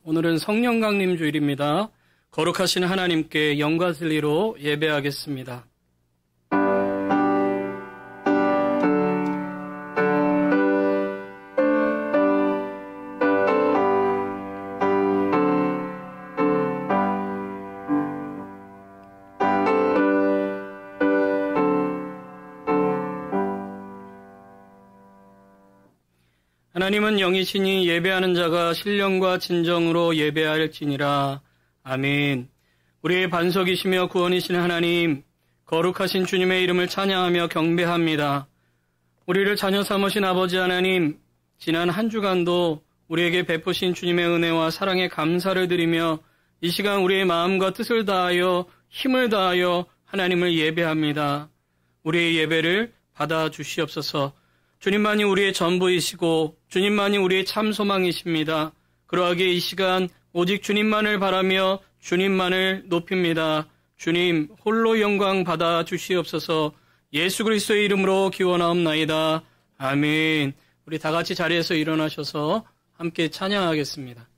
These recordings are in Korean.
오늘은 성령 강림 주일입니다. 거룩하신 하나님께 영과 진리로 예배하겠습니다. 하나님은 영이시니 예배하는 자가 신령과 진정으로 예배할지니라. 아멘. 우리의 반석이시며 구원이신 하나님, 거룩하신 주님의 이름을 찬양하며 경배합니다. 우리를 자녀 삼으신 아버지 하나님, 지난 한 주간도 우리에게 베푸신 주님의 은혜와 사랑에 감사를 드리며 이 시간 우리의 마음과 뜻을 다하여 힘을 다하여 하나님을 예배합니다. 우리의 예배를 받아주시옵소서. 주님만이 우리의 전부이시고 주님만이 우리의 참 소망이십니다. 그러하기에 이 시간 오직 주님만을 바라며 주님만을 높입니다. 주님 홀로 영광 받아 주시옵소서. 예수 그리스도의 이름으로 기원하옵나이다. 아멘. 우리 다 같이 자리에서 일어나셔서 함께 찬양하겠습니다.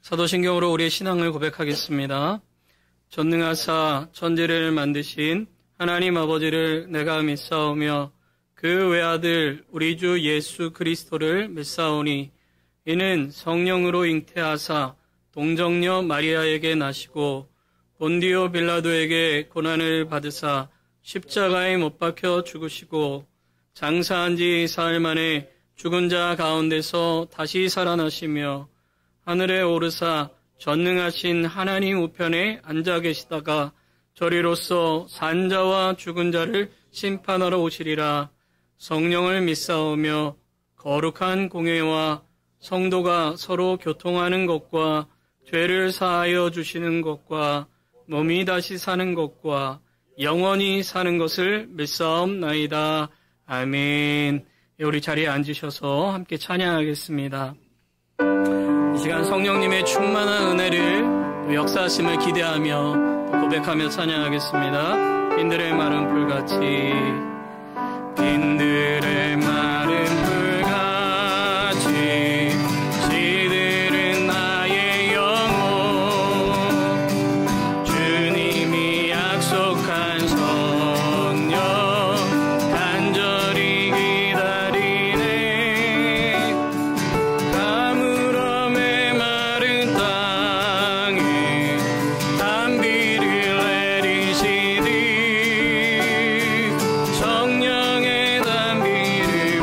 사도신경으로 우리의 신앙을 고백하겠습니다. 전능하사 천지를 만드신 하나님 아버지를 내가 믿사오며 그 외아들 우리 주 예수 그리스도를 믿사오니 이는 성령으로 잉태하사 동정녀 마리아에게 나시고 본디오 빌라도에게 고난을 받으사 십자가에 못 박혀 죽으시고 장사한 지 사흘 만에 죽은 자 가운데서 다시 살아나시며 하늘에 오르사 전능하신 하나님 우편에 앉아 계시다가 저리로서 산자와 죽은 자를 심판하러 오시리라. 성령을 믿사오며 거룩한 공회와 성도가 서로 교통하는 것과 죄를 사하여 주시는 것과 몸이 다시 사는 것과 영원히 사는 것을 믿사옵나이다. 아멘. 우리 자리에 앉으셔서 함께 찬양하겠습니다. 이 시간 성령님의 충만한 은혜를 역사하심을 기대하며 고백하며 찬양하겠습니다. 빈들의 마른 풀같이 빈들의 마른 풀같이 시들은 나의 영혼 주님이 약속한 성령 간절히 기다리네. 가물음에 마른 땅에 단비를 내리시리. 성령의 단비를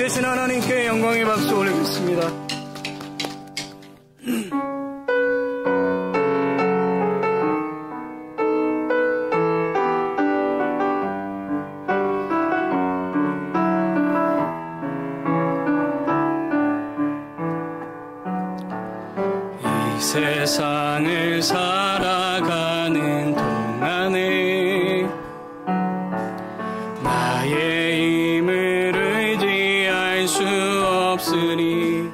되신 하나님께 영광의 박수 올리겠습니다. 이 세상을 살아가는 동안에 나의 힘을 의지할 수 없으니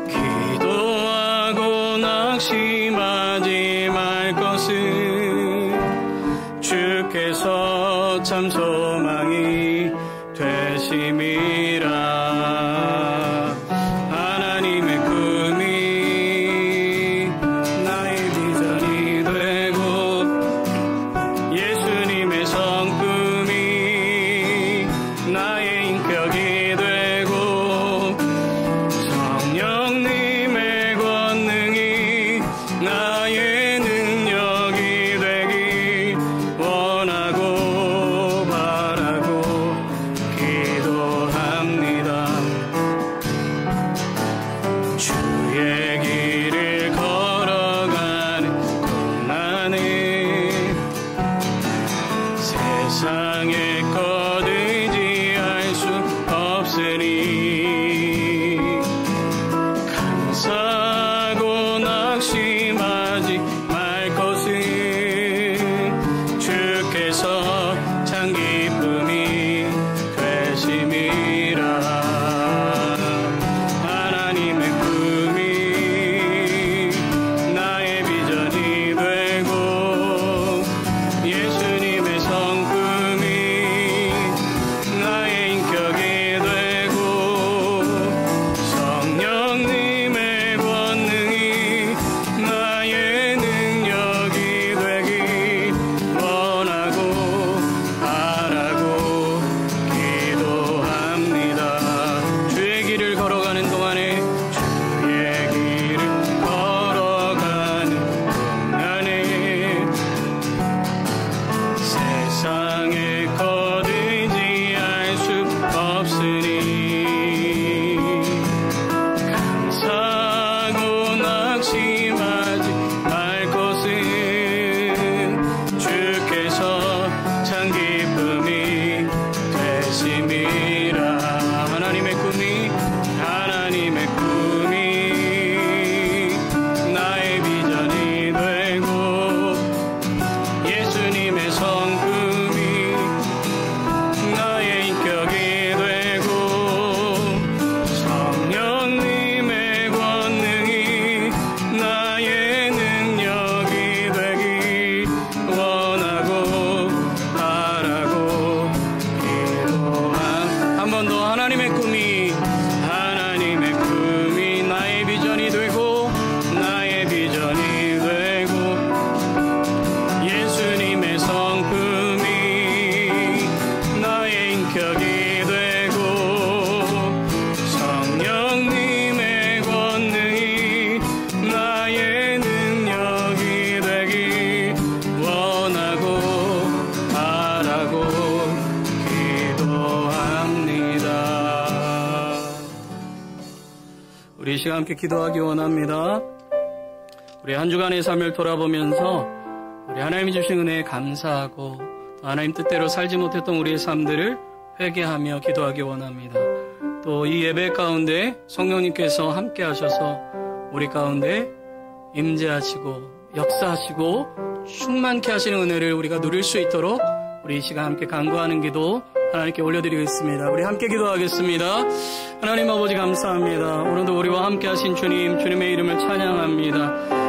기도하고 낙심하지 말 것을 주께서 참 소망이 되심이라. 하나님의 꿈이 나의 비전이 되고 예수님의 성품이 나의 인격이 되고 성령님의 권능이 나의 능력이 되길 원하고 바라고 기도하니 방심하지 말 것은 주께서 참 기쁨이 되심이라. 하나님의 꿈이 나의 비전이 되고 예수님의 성품이 나의 인격이 되고 성령님의 권능이 나의 능력이 되길 원하고 바라고 기도한. 한 번 더. 하나님의 꿈이 나의 비전이 되고 나의 비전이 되고 예수님의 성품이 나의 인격이 되고 성령님의 권능이 나의 능력이 되길 원하고 바라고 기도합니다. 우리 이 시간 함께 기도하기 원합니다. 우리 한 주간의 삶을 돌아보면서 우리 하나님이 주신 은혜에 감사하고 또 하나님 뜻대로 살지 못했던 우리의 삶들을 회개하며 기도하기 원합니다. 또 이 예배 가운데 성령님께서 함께 하셔서 우리 가운데 임재하시고 역사하시고 충만케 하시는 은혜를 우리가 누릴 수 있도록 우리 이 시간 함께 간구하는 기도 하나님께 올려드리겠습니다. 우리 함께 기도하겠습니다. 하나님 아버지 감사합니다. 오늘도 우리와 함께 하신 주님의 이름을 찬양합니다.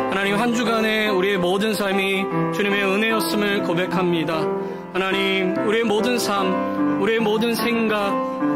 하나님 한 주간에 우리의 모든 삶이 주님의 은혜였음을 고백합니다. 하나님 우리의 모든 삶, 우리의 모든 생각,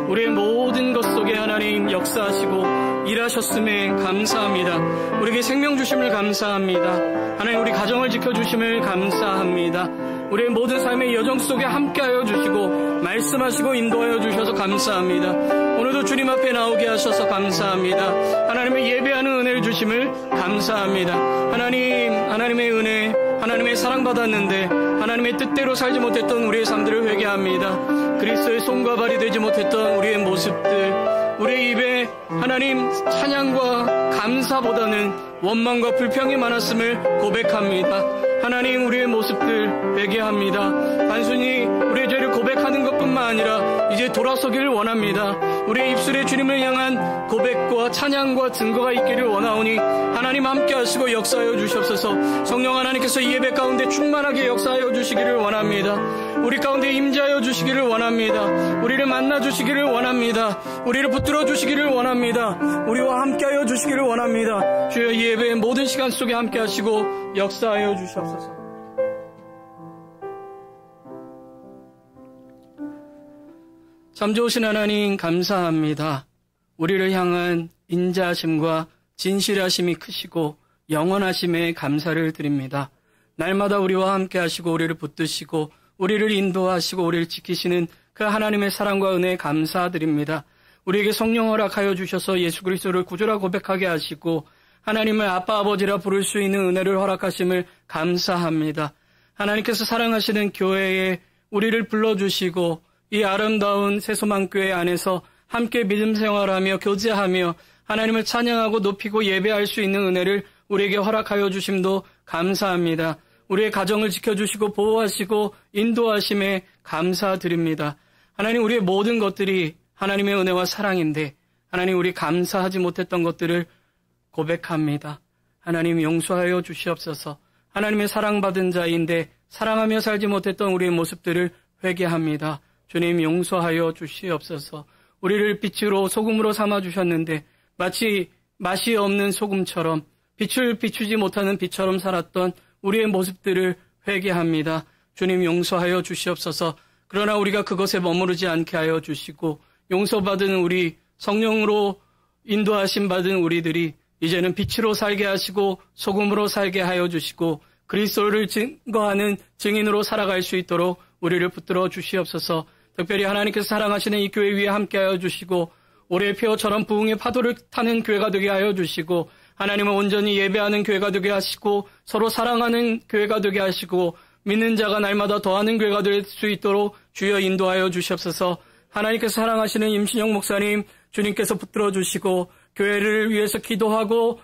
우리의 모든 것 속에 하나님 역사하시고 일하셨음에 감사합니다. 우리에게 생명 주심을 감사합니다. 하나님 우리 가정을 지켜주심을 감사합니다. 우리의 모든 삶의 여정 속에 함께하여 주시고 말씀하시고 인도하여 주셔서 감사합니다. 오늘도 주님 앞에 나오게 하셔서 감사합니다. 하나님의 예배하는 은혜를 주심을 감사합니다. 하나님의 은혜, 하나님의 사랑받았는데 하나님의 뜻대로 살지 못했던 우리의 삶들을 회개합니다. 그리스도의 손과 발이 되지 못했던 우리의 모습들, 우리의 입에 하나님 찬양과 감사보다는 원망과 불평이 많았음을 고백합니다. 하나님 우리의 모습들 회개합니다. 단순히 우리의 죄를 고백하는 것뿐만 아니라 이제 돌아서기를 원합니다. 우리의 입술에 주님을 향한 고백과 찬양과 증거가 있기를 원하오니 하나님 함께 하시고 역사하여 주시옵소서. 성령 하나님께서 이 예배 가운데 충만하게 역사하여 주시기를 원합니다. 우리 가운데 임재하여 주시기를 원합니다. 우리를 만나 주시기를 원합니다. 우리를 붙들어 주시기를 원합니다. 우리와 함께하여 주시기를 원합니다. 주여 이 예배의 모든 시간 속에 함께 하시고 역사하여 주시옵소서. 참 좋으신 하나님 감사합니다. 우리를 향한 인자하심과 진실하심이 크시고 영원하심에 감사를 드립니다. 날마다 우리와 함께 하시고 우리를 붙드시고 우리를 인도하시고 우리를 지키시는 그 하나님의 사랑과 은혜에 감사드립니다. 우리에게 성령 허락하여 주셔서 예수 그리스도를 구주라 고백하게 하시고 하나님을 아빠 아버지라 부를 수 있는 은혜를 허락하심을 감사합니다. 하나님께서 사랑하시는 교회에 우리를 불러주시고 이 아름다운 새소망교회 안에서 함께 믿음 생활하며 교제하며 하나님을 찬양하고 높이고 예배할 수 있는 은혜를 우리에게 허락하여 주심도 감사합니다. 우리의 가정을 지켜주시고 보호하시고 인도하심에 감사드립니다. 하나님 우리의 모든 것들이 하나님의 은혜와 사랑인데 하나님 우리 감사하지 못했던 것들을 고백합니다. 하나님 용서하여 주시옵소서. 하나님의 사랑받은 자인데 사랑하며 살지 못했던 우리의 모습들을 회개합니다. 주님 용서하여 주시옵소서. 우리를 빛으로 소금으로 삼아주셨는데 마치 맛이 없는 소금처럼 빛을 비추지 못하는 빛처럼 살았던 우리의 모습들을 회개합니다. 주님 용서하여 주시옵소서. 그러나 우리가 그것에 머무르지 않게 하여 주시고 용서받은 우리 성령으로 인도하심 받은 우리들이 이제는 빛으로 살게 하시고 소금으로 살게 하여 주시고 그리스도를 증거하는 증인으로 살아갈 수 있도록 우리를 붙들어 주시옵소서. 특별히 하나님께서 사랑하시는 이 교회 위에 함께하여 주시고 올해의 폐허처럼 부흥의 파도를 타는 교회가 되게 하여 주시고 하나님을 온전히 예배하는 교회가 되게 하시고 서로 사랑하는 교회가 되게 하시고 믿는 자가 날마다 더하는 교회가 될 수 있도록 주여 인도하여 주시옵소서. 하나님께서 사랑하시는 임신영 목사님 주님께서 붙들어 주시고 교회를 위해서 기도하고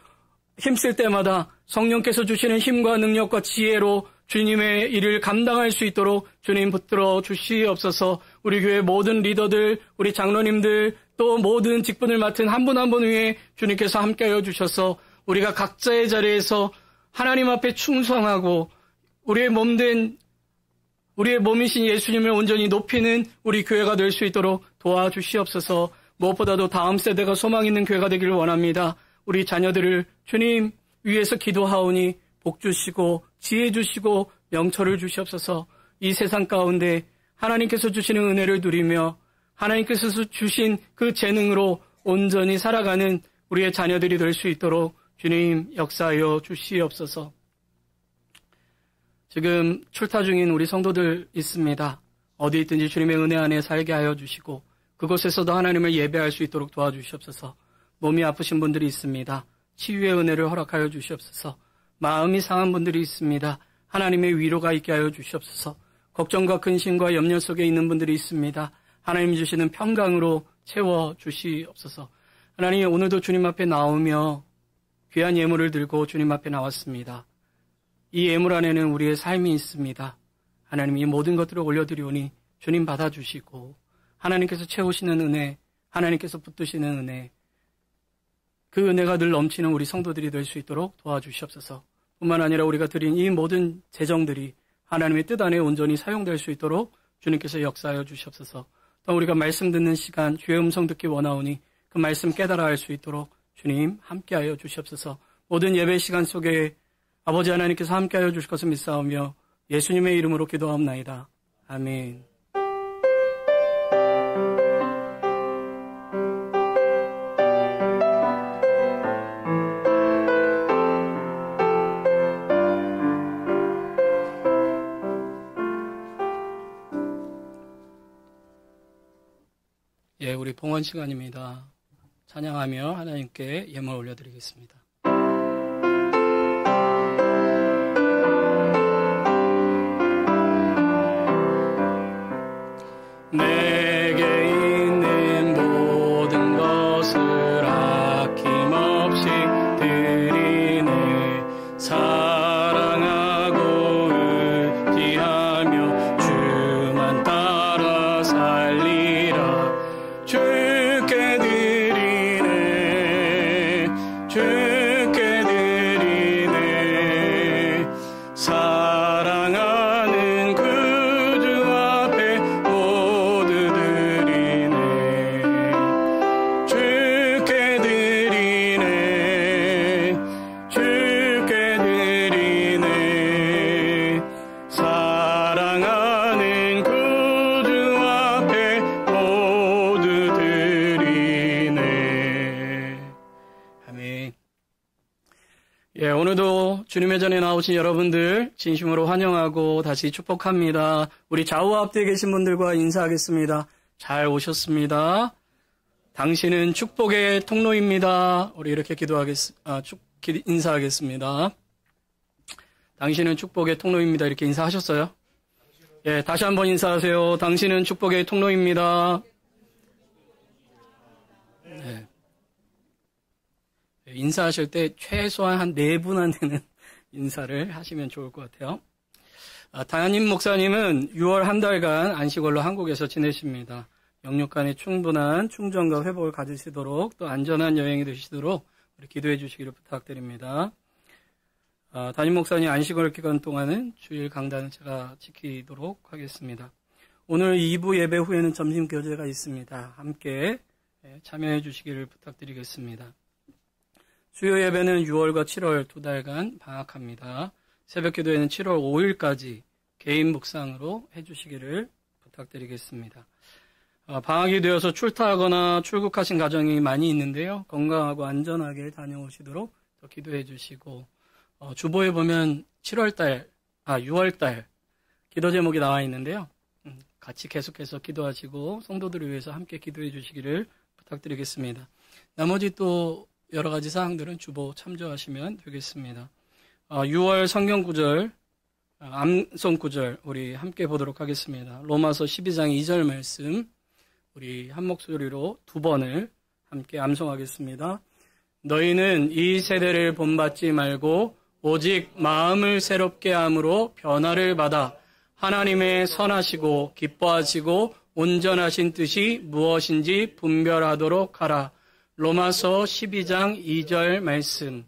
힘쓸 때마다 성령께서 주시는 힘과 능력과 지혜로 주님의 일을 감당할 수 있도록 주님 붙들어 주시옵소서. 우리 교회 모든 리더들, 우리 장로님들, 또 모든 직분을 맡은 한 분 한 분 위에 주님께서 함께하여 주셔서 우리가 각자의 자리에서 하나님 앞에 충성하고 우리의 몸이신 예수님을 온전히 높이는 우리 교회가 될 수 있도록 도와주시옵소서. 무엇보다도 다음 세대가 소망 있는 교회가 되기를 원합니다. 우리 자녀들을 주님 위에서 기도하오니 복 주시고 지혜 주시고 명철을 주시옵소서. 이 세상 가운데 하나님께서 주시는 은혜를 누리며 하나님께서 주신 그 재능으로 온전히 살아가는 우리의 자녀들이 될 수 있도록 주님 역사하여 주시옵소서. 지금 출타 중인 우리 성도들 있습니다. 어디 있든지 주님의 은혜 안에 살게 하여 주시고 그곳에서도 하나님을 예배할 수 있도록 도와주시옵소서. 몸이 아프신 분들이 있습니다. 치유의 은혜를 허락하여 주시옵소서. 마음이 상한 분들이 있습니다. 하나님의 위로가 있게 하여 주시옵소서. 걱정과 근심과 염려 속에 있는 분들이 있습니다. 하나님 주시는 평강으로 채워 주시옵소서. 하나님, 오늘도 주님 앞에 나오며 귀한 예물을 들고 주님 앞에 나왔습니다. 이 예물 안에는 우리의 삶이 있습니다. 하나님, 이 모든 것들을 올려드리오니 주님 받아주시고 하나님께서 채우시는 은혜, 하나님께서 붙드시는 은혜, 그 은혜가 늘 넘치는 우리 성도들이 될 수 있도록 도와주시옵소서. 뿐만 아니라 우리가 드린 이 모든 재정들이 하나님의 뜻 안에 온전히 사용될 수 있도록 주님께서 역사하여 주시옵소서. 또 우리가 말씀 듣는 시간 주의 음성 듣기 원하오니 그 말씀 깨달아 알 수 있도록 주님 함께하여 주시옵소서. 모든 예배 시간 속에 아버지 하나님께서 함께하여 주실 것을 믿사오며 예수님의 이름으로 기도하옵나이다. 아멘. 예, 우리 봉헌 시간입니다. 찬양하며 하나님께 예물 올려드리겠습니다. 내게 있는 모든 것을 아낌없이 드리네. 사랑하고 의지하며 주만 따라 살리라. 주께 드리네. 주께 드리네. 사랑하는 그 주 앞에 모두 드리네. 주께 드리네. 주께 드리네. 사랑하는 그 주 앞에 모두 드리네. 아멘. 예, 오늘도 주님의 전에 나오신 여러분들 진심으로 환영하고 다시 축복합니다. 우리 좌우 앞뒤에 계신 분들과 인사하겠습니다. 잘 오셨습니다. 당신은 축복의 통로입니다. 우리 이렇게 인사하겠습니다. 당신은 축복의 통로입니다. 이렇게 인사하셨어요? 예, 다시 한번 인사하세요. 당신은 축복의 통로입니다. 네. 인사하실 때 최소한 한 4분한테는 인사를 하시면 좋을 것 같아요. 담임 목사님은 6월 한 달간 안식월로 한국에서 지내십니다. 영육간의 충분한 충전과 회복을 가지시도록 또 안전한 여행이 되시도록 우리 기도해 주시기를 부탁드립니다. 담임 목사님 안식월 기간 동안은 주일 강단을 제가 지키도록 하겠습니다. 오늘 2부 예배 후에는 점심 교제가 있습니다. 함께 참여해 주시기를 부탁드리겠습니다. 주요 예배는 6월과 7월 2달간 방학합니다. 새벽 기도회는 7월 5일까지 개인 묵상으로 해주시기를 부탁드리겠습니다. 방학이 되어서 출타하거나 출국하신 가정이 많이 있는데요. 건강하고 안전하게 다녀오시도록 더 기도해 주시고, 주보에 보면 6월달 기도 제목이 나와 있는데요. 같이 계속해서 기도하시고 성도들을 위해서 함께 기도해 주시기를 부탁드리겠습니다. 나머지 또 여러 가지 사항들은 주보 참조하시면 되겠습니다. 6월 성경 구절, 암송 구절 우리 함께 보도록 하겠습니다. 로마서 12장 2절 말씀 우리 한 목소리로 2번을 함께 암송하겠습니다. 너희는 이 세대를 본받지 말고 오직 마음을 새롭게 함으로 변화를 받아 하나님의 선하시고 기뻐하시고 온전하신 뜻이 무엇인지 분별하도록 하라. 로마서 12장 2절 말씀.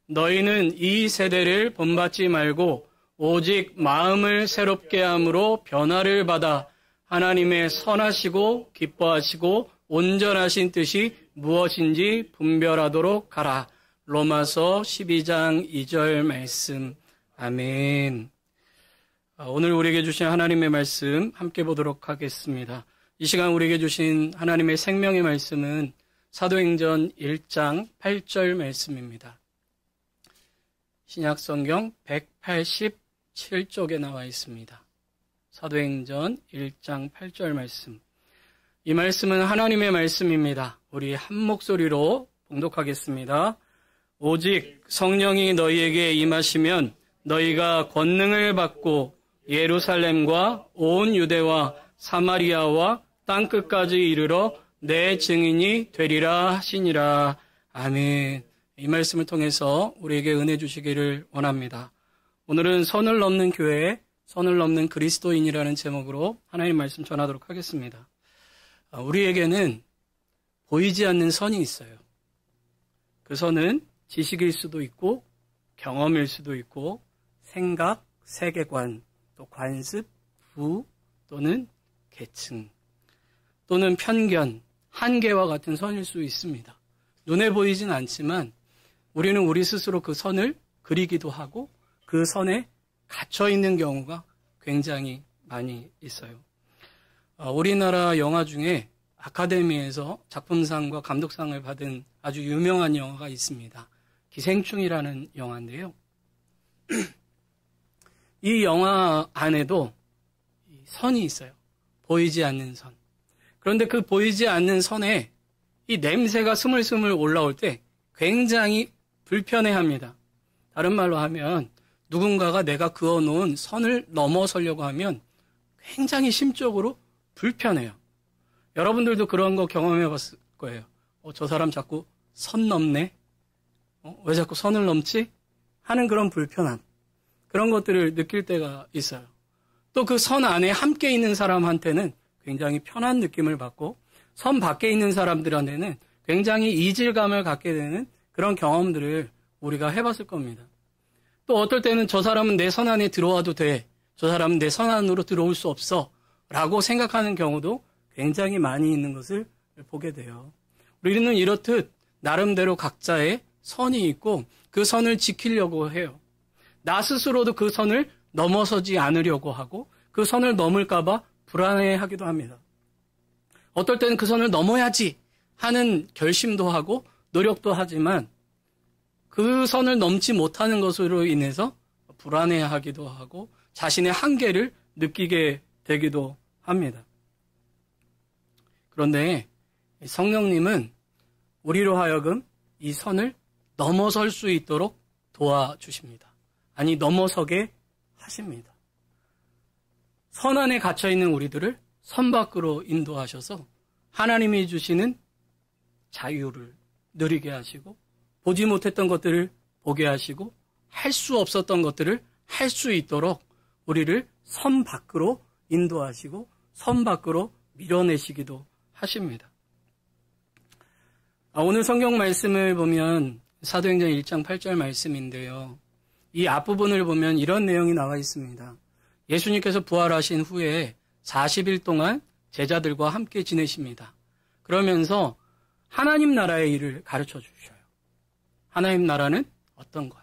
너희는 이 세대를 본받지 말고 오직 마음을 새롭게 함으로 변화를 받아 하나님의 선하시고 기뻐하시고 온전하신 뜻이 무엇인지 분별하도록 하라. 로마서 12장 2절 말씀. 아멘. 오늘 우리에게 주신 하나님의 말씀 함께 보도록 하겠습니다. 이 시간 우리에게 주신 하나님의 생명의 말씀은 사도행전 1장 8절 말씀입니다. 신약성경 187쪽에 나와 있습니다. 사도행전 1장 8절 말씀. 이 말씀은 하나님의 말씀입니다. 우리 한 목소리로 봉독하겠습니다. 오직 성령이 너희에게 임하시면 너희가 권능을 받고 예루살렘과 온 유대와 사마리아와 땅끝까지 이르러 내 증인이 되리라 하시니라. 아멘. 이 말씀을 통해서 우리에게 은혜 주시기를 원합니다. 오늘은 선을 넘는 교회, 선을 넘는 그리스도인이라는 제목으로 하나님 말씀 전하도록 하겠습니다. 우리에게는 보이지 않는 선이 있어요. 그 선은 지식일 수도 있고 경험일 수도 있고 생각, 세계관, 또 관습, 부 또는 계층 또는 편견, 한계와 같은 선일 수 있습니다. 눈에 보이진 않지만 우리는 우리 스스로 그 선을 그리기도 하고 그 선에 갇혀 있는 경우가 굉장히 많이 있어요. 우리나라 영화 중에 아카데미에서 작품상과 감독상을 받은 아주 유명한 영화가 있습니다. 기생충이라는 영화인데요. 이 영화 안에도 선이 있어요. 보이지 않는 선. 그런데 그 보이지 않는 선에 이 냄새가 스물스물 올라올 때 굉장히 불편해합니다. 다른 말로 하면 누군가가 내가 그어놓은 선을 넘어서려고 하면 굉장히 심적으로 불편해요. 여러분들도 그런 거 경험해 봤을 거예요. 저 사람 자꾸 선 넘네? 왜 자꾸 선을 넘지? 하는 그런 불편함. 그런 것들을 느낄 때가 있어요. 또 그 선 안에 함께 있는 사람한테는 굉장히 편한 느낌을 받고 선 밖에 있는 사람들한테는 굉장히 이질감을 갖게 되는 그런 경험들을 우리가 해봤을 겁니다. 또 어떨 때는 저 사람은 내 선 안에 들어와도 돼. 저 사람은 내 선 안으로 들어올 수 없어. 라고 생각하는 경우도 굉장히 많이 있는 것을 보게 돼요. 우리는 이렇듯 나름대로 각자의 선이 있고 그 선을 지키려고 해요. 나 스스로도 그 선을 넘어서지 않으려고 하고 그 선을 넘을까 봐 불안해하기도 합니다. 어떨 때는 그 선을 넘어야지 하는 결심도 하고 노력도 하지만 그 선을 넘지 못하는 것으로 인해서 불안해하기도 하고 자신의 한계를 느끼게 되기도 합니다. 그런데 성령님은 우리로 하여금 이 선을 넘어설 수 있도록 도와주십니다. 아니, 넘어서게 하십니다. 선 안에 갇혀있는 우리들을 선 밖으로 인도하셔서 하나님이 주시는 자유를 누리게 하시고 보지 못했던 것들을 보게 하시고 할 수 없었던 것들을 할 수 있도록 우리를 선 밖으로 인도하시고 선 밖으로 밀어내시기도 하십니다. 오늘 성경 말씀을 보면 사도행전 1장 8절 말씀인데요. 이 앞부분을 보면 이런 내용이 나와 있습니다. 예수님께서 부활하신 후에 40일 동안 제자들과 함께 지내십니다. 그러면서 하나님 나라의 일을 가르쳐 주셔요. 하나님 나라는 어떤 거야?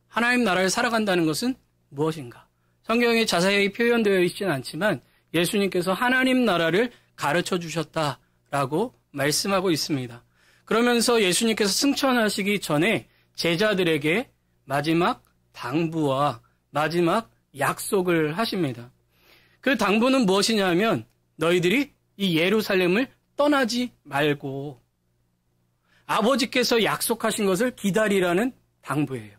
하나님 나라를 살아간다는 것은 무엇인가? 성경에 자세히 표현되어 있지는 않지만 예수님께서 하나님 나라를 가르쳐 주셨다라고 말씀하고 있습니다. 그러면서 예수님께서 승천하시기 전에 제자들에게 마지막 당부와 마지막 약속을 하십니다. 그 당부는 무엇이냐면 너희들이 이 예루살렘을 떠나지 말고 아버지께서 약속하신 것을 기다리라는 당부예요.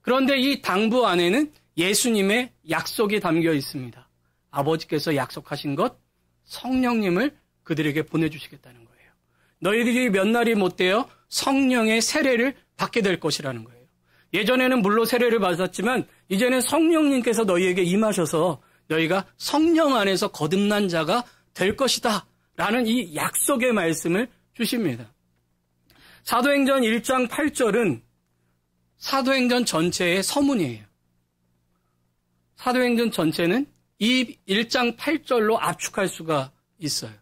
그런데 이 당부 안에는 예수님의 약속이 담겨 있습니다. 아버지께서 약속하신 것, 성령님을 그들에게 보내주시겠다는 거예요. 너희들이 몇 날이 못되어 성령의 세례를 받게 될 것이라는 거예요. 예전에는 물로 세례를 받았지만 이제는 성령님께서 너희에게 임하셔서 너희가 성령 안에서 거듭난 자가 될 것이다 라는 이 약속의 말씀을 주십니다. 사도행전 1장 8절은 사도행전 전체의 서문이에요. 사도행전 전체는 이 1장 8절로 압축할 수가 있어요.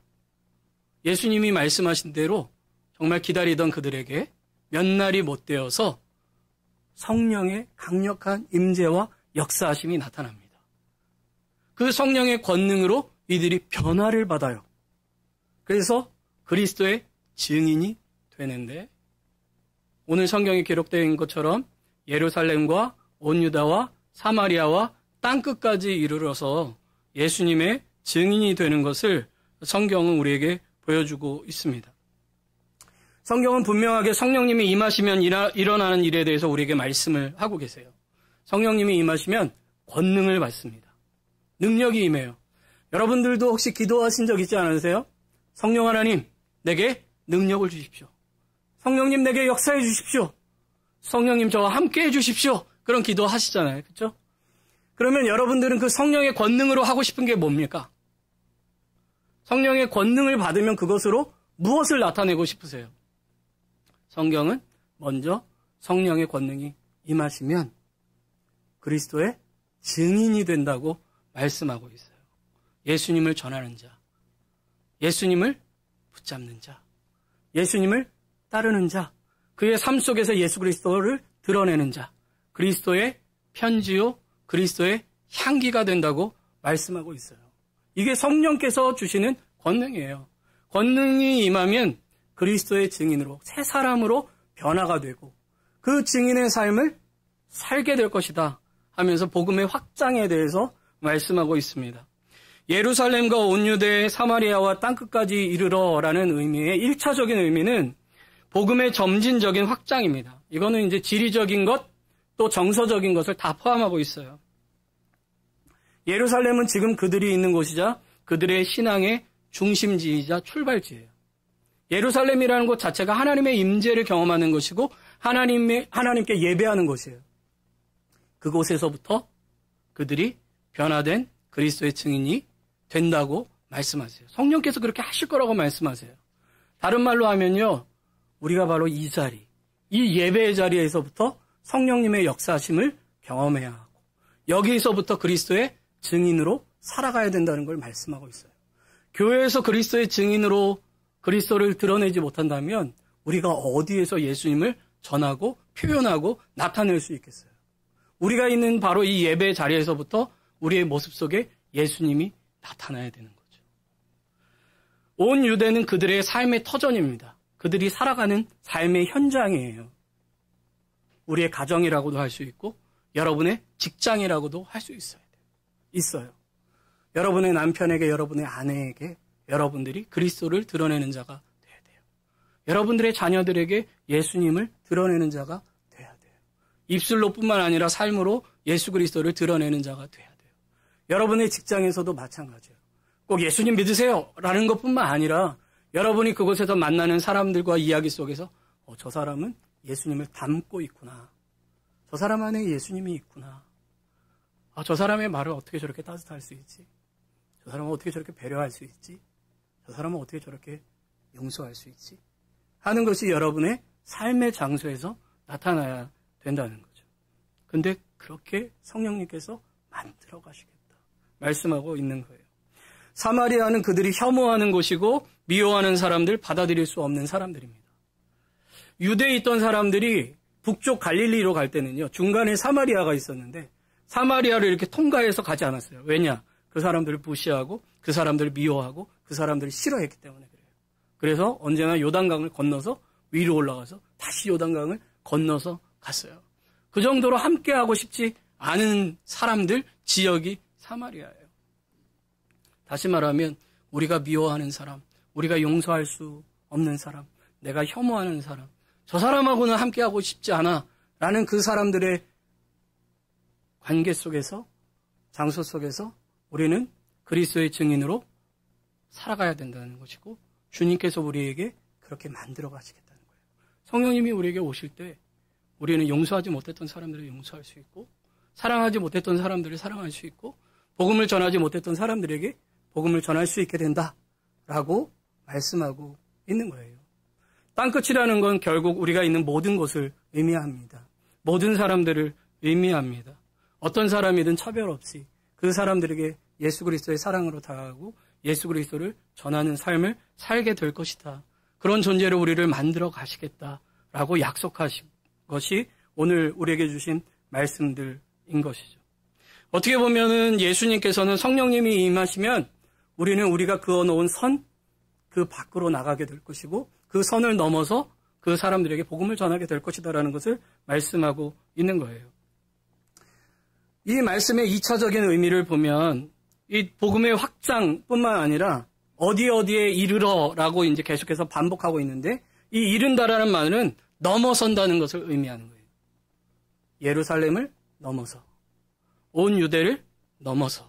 예수님이 말씀하신 대로 정말 기다리던 그들에게 몇 날이 못 되어서 성령의 강력한 임재와 역사하심이 나타납니다. 그 성령의 권능으로 이들이 변화를 받아요. 그래서 그리스도의 증인이 되는데 오늘 성경에 기록되어 있는 것처럼 예루살렘과 온 유다와 사마리아와 땅끝까지 이르러서 예수님의 증인이 되는 것을 성경은 우리에게 보여주고 있습니다. 성경은 분명하게 성령님이 임하시면 일어나는 일에 대해서 우리에게 말씀을 하고 계세요. 성령님이 임하시면 권능을 받습니다. 능력이 임해요. 여러분들도 혹시 기도하신 적 있지 않으세요? 성령 하나님, 내게 능력을 주십시오. 성령님, 내게 역사해 주십시오. 성령님, 저와 함께 해 주십시오. 그런 기도 하시잖아요. 그렇죠? 그러면 여러분들은 그 성령의 권능으로 하고 싶은 게 뭡니까? 성령의 권능을 받으면 그것으로 무엇을 나타내고 싶으세요? 성경은 먼저 성령의 권능이 임하시면 그리스도의 증인이 된다고 말씀하고 있어요. 예수님을 전하는 자, 예수님을 붙잡는 자, 예수님을 따르는 자, 그의 삶 속에서 예수 그리스도를 드러내는 자, 그리스도의 편지요, 그리스도의 향기가 된다고 말씀하고 있어요. 이게 성령께서 주시는 권능이에요. 권능이 임하면 그리스도의 증인으로 새 사람으로 변화가 되고 그 증인의 삶을 살게 될 것이다 하면서 복음의 확장에 대해서 말씀하고 있습니다. 예루살렘과 온 유대 사마리아와 땅끝까지 이르러라는 의미의 1차적인 의미는 복음의 점진적인 확장입니다. 이거는 이제 지리적인 것 또 정서적인 것을 다 포함하고 있어요. 예루살렘은 지금 그들이 있는 곳이자 그들의 신앙의 중심지이자 출발지예요. 예루살렘이라는 곳 자체가 하나님의 임재를 경험하는 것이고 하나님께 예배하는 곳이에요. 그곳에서부터 그들이 변화된 그리스도의 증인이 된다고 말씀하세요. 성령께서 그렇게 하실 거라고 말씀하세요. 다른 말로 하면요, 우리가 바로 이 자리, 이 예배의 자리에서부터 성령님의 역사하심을 경험해야 하고 여기서부터 그리스도의 증인으로 살아가야 된다는 걸 말씀하고 있어요. 교회에서 그리스도의 증인으로 그리스도를 드러내지 못한다면 우리가 어디에서 예수님을 전하고 표현하고 나타낼 수 있겠어요? 우리가 있는 바로 이 예배 자리에서부터 우리의 모습 속에 예수님이 나타나야 되는 거죠. 온 유대는 그들의 삶의 터전입니다. 그들이 살아가는 삶의 현장이에요. 우리의 가정이라고도 할 수 있고 여러분의 직장이라고도 할 수 있어요. 여러분의 남편에게, 여러분의 아내에게 여러분들이 그리스도를 드러내는 자가 돼야 돼요. 여러분들의 자녀들에게 예수님을 드러내는 자가 돼야 돼요. 입술로뿐만 아니라 삶으로 예수 그리스도를 드러내는 자가 돼야 돼요. 여러분의 직장에서도 마찬가지예요. 꼭 예수님 믿으세요 라는 것뿐만 아니라 여러분이 그곳에서 만나는 사람들과 이야기 속에서 저 사람은 예수님을 닮고 있구나. 저 사람 안에 예수님이 있구나. 저 사람의 말을 어떻게 저렇게 따뜻할 수 있지? 저 사람은 어떻게 저렇게 배려할 수 있지? 저 사람은 어떻게 저렇게 용서할 수 있지? 하는 것이 여러분의 삶의 장소에서 나타나야 된다는 거죠. 근데 그렇게 성령님께서 만들어 가시겠다 말씀하고 있는 거예요. 사마리아는 그들이 혐오하는 곳이고 미워하는 사람들, 받아들일 수 없는 사람들입니다. 유대에 있던 사람들이 북쪽 갈릴리로 갈 때는요, 중간에 사마리아가 있었는데 사마리아를 이렇게 통과해서 가지 않았어요. 왜냐? 그 사람들을 무시하고 그 사람들을 미워하고 그 사람들을 싫어했기 때문에 그래요. 그래서 언제나 요단강을 건너서 위로 올라가서 다시 요단강을 건너서 갔어요. 그 정도로 함께하고 싶지 않은 사람들, 지역이 사마리아예요. 다시 말하면 우리가 미워하는 사람, 우리가 용서할 수 없는 사람, 내가 혐오하는 사람, 저 사람하고는 함께하고 싶지 않아 라는 그 사람들의 관계 속에서, 장소 속에서 우리는 그리스도의 증인으로 살아가야 된다는 것이고 주님께서 우리에게 그렇게 만들어 가시겠다는 거예요. 성령님이 우리에게 오실 때 우리는 용서하지 못했던 사람들을 용서할 수 있고, 사랑하지 못했던 사람들을 사랑할 수 있고, 복음을 전하지 못했던 사람들에게 복음을 전할 수 있게 된다라고 말씀하고 있는 거예요. 땅끝이라는 건 결국 우리가 있는 모든 곳을 의미합니다. 모든 사람들을 의미합니다. 어떤 사람이든 차별 없이 그 사람들에게 예수 그리스도의 사랑으로 다가가고 예수 그리스도를 전하는 삶을 살게 될 것이다. 그런 존재로 우리를 만들어 가시겠다라고 약속하신 것이 오늘 우리에게 주신 말씀들인 것이죠. 어떻게 보면은 예수님께서는 성령님이 임하시면 우리는 우리가 그어놓은 선, 그 밖으로 나가게 될 것이고 그 선을 넘어서 그 사람들에게 복음을 전하게 될 것이다라는 것을 말씀하고 있는 거예요. 이 말씀의 2차적인 의미를 보면 이 복음의 확장뿐만 아니라 어디에 이르러라고 이제 계속해서 반복하고 있는데 이 이른다라는 말은 넘어선다는 것을 의미하는 거예요. 예루살렘을 넘어서, 온 유대를 넘어서,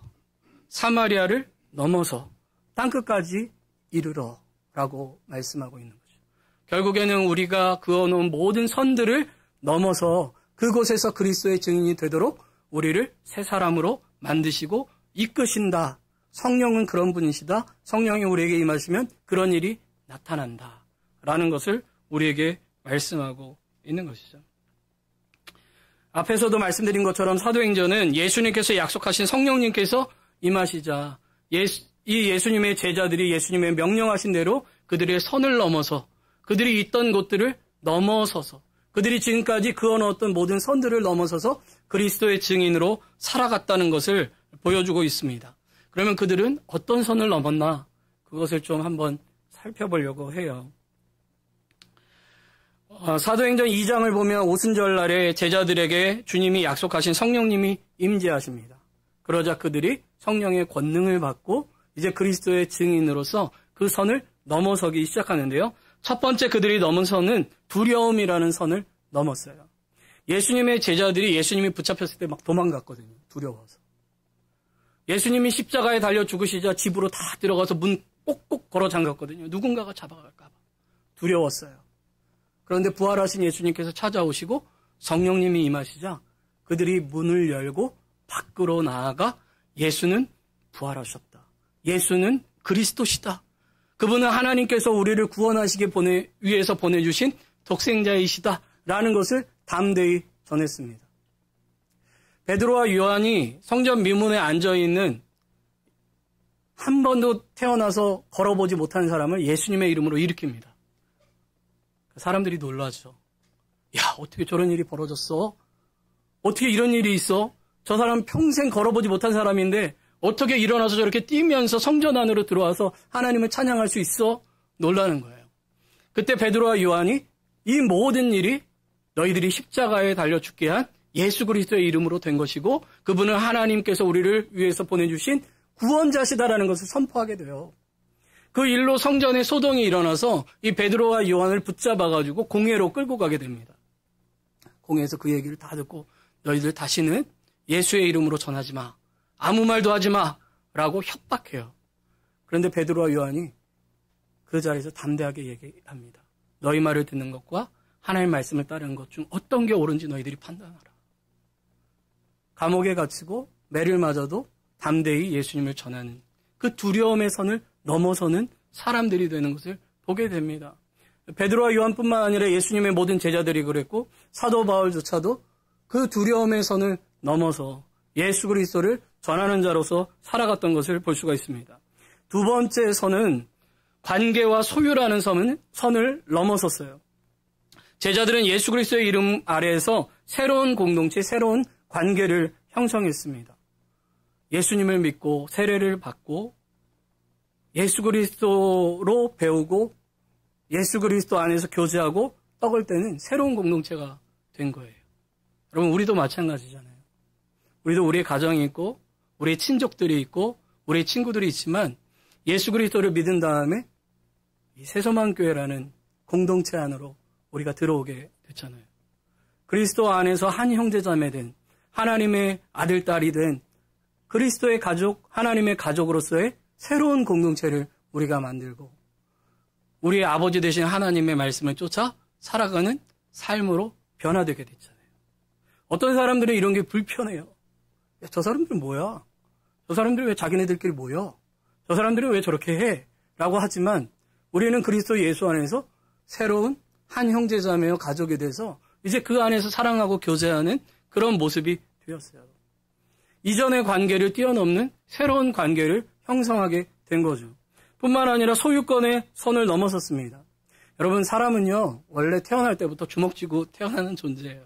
사마리아를 넘어서 땅끝까지 이르러라고 말씀하고 있는 거죠. 결국에는 우리가 그어놓은 모든 선들을 넘어서 그곳에서 그리스도의 증인이 되도록 우리를 새 사람으로 만드시고 이끄신다. 성령은 그런 분이시다. 성령이 우리에게 임하시면 그런 일이 나타난다. 라는 것을 우리에게 말씀하고 있는 것이죠. 앞에서도 말씀드린 것처럼 사도행전은 예수님께서 약속하신 성령님께서 임하시자 이 예수님의 제자들이 예수님의 명령하신 대로 그들의 선을 넘어서 그들이 있던 곳들을 넘어서서 그들이 지금까지 그어놓았던 모든 선들을 넘어서서 그리스도의 증인으로 살아갔다는 것을 보여주고 있습니다. 그러면 그들은 어떤 선을 넘었나? 그것을 좀 한번 살펴보려고 해요. 사도행전 2장을 보면 오순절 날에 제자들에게 주님이 약속하신 성령님이 임재하십니다. 그러자 그들이 성령의 권능을 받고 이제 그리스도의 증인으로서 그 선을 넘어서기 시작하는데요. 첫 번째 그들이 넘은 선은 두려움이라는 선을 넘었어요. 예수님의 제자들이 예수님이 붙잡혔을 때 막 도망갔거든요. 두려워서. 예수님이 십자가에 달려 죽으시자 집으로 다 들어가서 문 꼭꼭 걸어 잠갔거든요. 누군가가 잡아갈까 봐. 두려웠어요. 그런데 부활하신 예수님께서 찾아오시고 성령님이 임하시자 그들이 문을 열고 밖으로 나아가 예수는 부활하셨다. 예수는 그리스도시다. 그분은 하나님께서 우리를 구원하시기 위해서 보내주신 독생자이시다. 라는 것을 담대히 전했습니다. 베드로와 요한이 성전 미문에 앉아있는 한 번도 태어나서 걸어보지 못한 사람을 예수님의 이름으로 일으킵니다. 사람들이 놀라죠. 야, 어떻게 저런 일이 벌어졌어? 어떻게 이런 일이 있어? 저 사람 평생 걸어보지 못한 사람인데 어떻게 일어나서 저렇게 뛰면서 성전 안으로 들어와서 하나님을 찬양할 수 있어? 놀라는 거예요. 그때 베드로와 요한이 이 모든 일이 너희들이 십자가에 달려 죽게 한 예수 그리스도의 이름으로 된 것이고 그분은 하나님께서 우리를 위해서 보내주신 구원자시다라는 것을 선포하게 돼요. 그 일로 성전에 소동이 일어나서 이 베드로와 요한을 붙잡아가지고 공회로 끌고 가게 됩니다. 공회에서 그 얘기를 다 듣고 너희들 다시는 예수의 이름으로 전하지 마. 아무 말도 하지 마. 라고 협박해요. 그런데 베드로와 요한이 그 자리에서 담대하게 얘기합니다. 너희 말을 듣는 것과 하나님의 말씀을 따르는 것 중 어떤 게 옳은지 너희들이 판단하라. 감옥에 갇히고 매를 맞아도 담대히 예수님을 전하는 그 두려움의 선을 넘어서는 사람들이 되는 것을 보게 됩니다. 베드로와 요한뿐만 아니라 예수님의 모든 제자들이 그랬고 사도 바울조차도 그 두려움의 선을 넘어서 예수 그리스도를 전하는 자로서 살아갔던 것을 볼 수가 있습니다. 두 번째 선은 관계와 소유라는 선을 넘어섰어요. 제자들은 예수 그리스도의 이름 아래에서 새로운 공동체, 새로운 관계를 형성했습니다. 예수님을 믿고 세례를 받고 예수 그리스도로 배우고 예수 그리스도 안에서 교제하고 떡을 떼는 새로운 공동체가 된 거예요. 여러분, 우리도 마찬가지잖아요. 우리도 우리의 가정이 있고 우리의 친족들이 있고 우리의 친구들이 있지만 예수 그리스도를 믿은 다음에 이 새소망교회라는 공동체 안으로 우리가 들어오게 됐잖아요. 그리스도 안에서 한 형제자매 된 하나님의 아들, 딸이 된 그리스도의 가족, 하나님의 가족으로서의 새로운 공동체를 우리가 만들고 우리의 아버지 되신 하나님의 말씀을 쫓아 살아가는 삶으로 변화되게 됐잖아요. 어떤 사람들은 이런 게 불편해요. 야, 저 사람들은 뭐야? 저 사람들이 왜 자기네들끼리 모여? 저 사람들이 왜 저렇게 해? 라고 하지만 우리는 그리스도 예수 안에서 새로운 한 형제자매요 가족이 돼서 이제 그 안에서 사랑하고 교제하는 그런 모습이 되었어요. 이전의 관계를 뛰어넘는 새로운 관계를 형성하게 된 거죠. 뿐만 아니라 소유권의 선을 넘어섰습니다. 여러분, 사람은요, 원래 태어날 때부터 주먹 쥐고 태어나는 존재예요.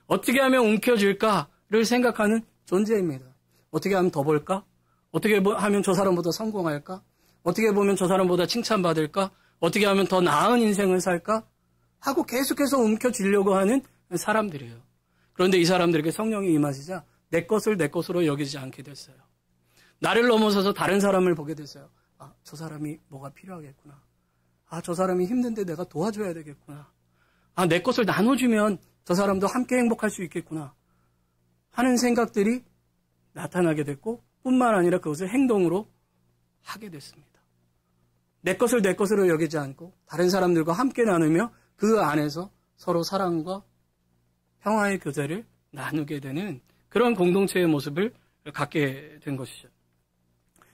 어떻게 하면 움켜쥘까를 생각하는 존재입니다. 어떻게 하면 더 벌까? 어떻게 하면 저 사람보다 성공할까? 어떻게 보면 저 사람보다 칭찬받을까? 어떻게 하면 더 나은 인생을 살까? 하고 계속해서 움켜쥐려고 하는 사람들이에요. 그런데 이 사람들에게 성령이 임하시자 내 것을 내 것으로 여기지 않게 됐어요. 나를 넘어서서 다른 사람을 보게 됐어요. 아, 저 사람이 뭐가 필요하겠구나. 아, 저 사람이 힘든데 내가 도와줘야 되겠구나. 아, 내 것을 나눠주면 저 사람도 함께 행복할 수 있겠구나. 하는 생각들이 나타나게 됐고 뿐만 아니라 그것을 행동으로 하게 됐습니다. 내 것을 내 것으로 여기지 않고 다른 사람들과 함께 나누며 그 안에서 서로 사랑과 평화의 교제를 나누게 되는 그런 공동체의 모습을 갖게 된 것이죠.